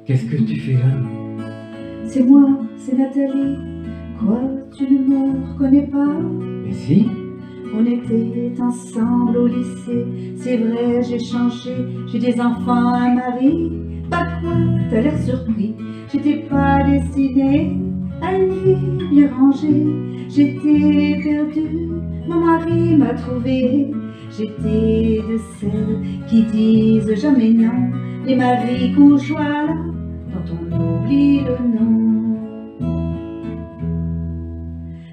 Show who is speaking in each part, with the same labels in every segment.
Speaker 1: Qu'est-ce que tu fais là?
Speaker 2: C'est moi, c'est Nathalie. Quoi, tu ne me reconnais pas?
Speaker 1: Mais si.
Speaker 2: On était ensemble au lycée. C'est vrai, j'ai changé. J'ai des enfants, un mari. Pas quoi, t'as l'air surpris. J'étais pas destinée à une vie bien rangée. J'étais perdue, mon mari m'a trouvée. J'étais de celles qui disent jamais non. Les maris bourgeois là, dont on oublie le nom.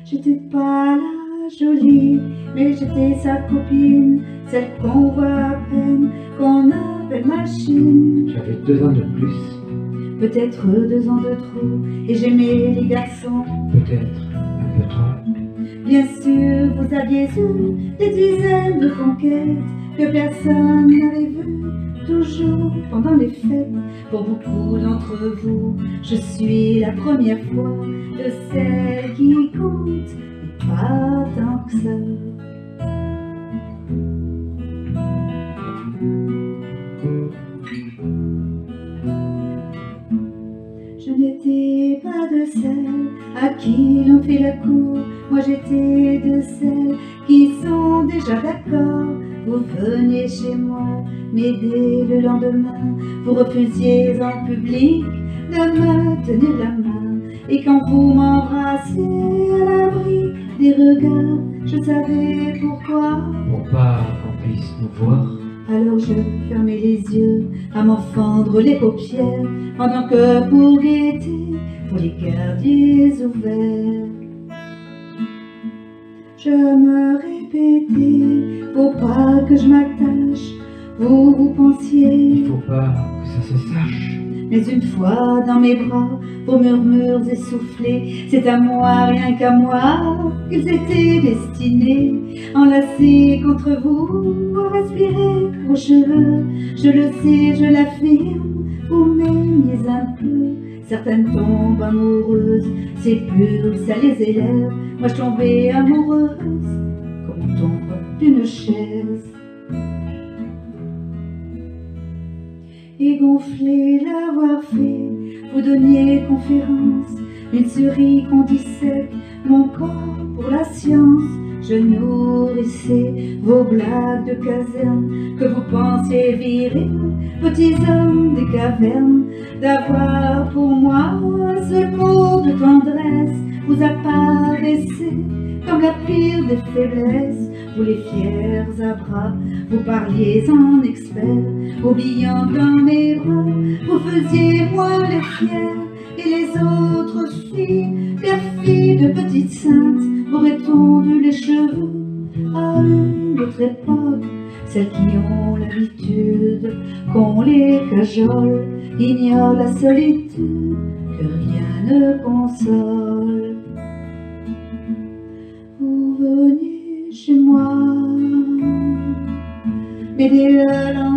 Speaker 2: J'étais pas la jolie, mais j'étais sa copine, celle qu'on voit à peine, qu'on appelle machine.
Speaker 1: J'avais 2 ans de plus.
Speaker 2: Peut-être 2 ans de trop, et j'aimais les garçons.
Speaker 1: Peut-être un peu trop.
Speaker 2: Bien sûr, vous aviez eu des dizaines de conquêtes que personne n'avait vues, toujours pendant les fêtes. Pour beaucoup d'entre vous, je suis la première fois de celle qui compte, et pas tant que ça. Je n'étais pas de celles à qui l'on fait la cour. Moi j'étais de celles qui sont déjà d'accord. Vous veniez chez moi m'aider le lendemain. Vous refusiez en public de me tenir la main. Et quand vous m'embrassiez à l'abri des regards, je savais pourquoi.
Speaker 1: Pour pas qu'on puisse nous voir.
Speaker 2: Alors je fermais les yeux à m'en fendre les paupières, pendant que pour guetter, vous les gardiez ouverts. Je me répétais, faut pas que je m'attache, vous pensiez.
Speaker 1: Il faut pas que ça se sache.
Speaker 2: Mais une fois dans mes bras, vos murmures essoufflés, c'est à moi, rien qu'à moi, qu'ils étaient destinés. Enlacés contre vous, à respirer vos cheveux. Je le sais, je l'affirme, vous m'aimiez un peu. Certaines tombent amoureuses, c'est pur, ça les élève. Moi je tombais amoureuse, comme on tombe d'une chaise. Et gonflé l'avoir fait, vous donniez conférence, une souris qu'on dissèque, mon corps pour la science. Je nourrissais vos blagues de caserne, que vous pensiez virils, petits hommes des cavernes. D'avoir pour moi un seul mot de tendresse vous apparaissait comme la pire des faiblesses. Vous les fiers à bras, vous parliez en expert, oubliant dans mes bras, vous faisiez moi les fiers. Et les autres filles, perfides de petites saintes, auraient tondu les cheveux à une autre époque. Celles qui ont l'habitude qu'on les cajole, ignorent la solitude que rien ne console. Vous veniez chez moi, m'aider le lendemain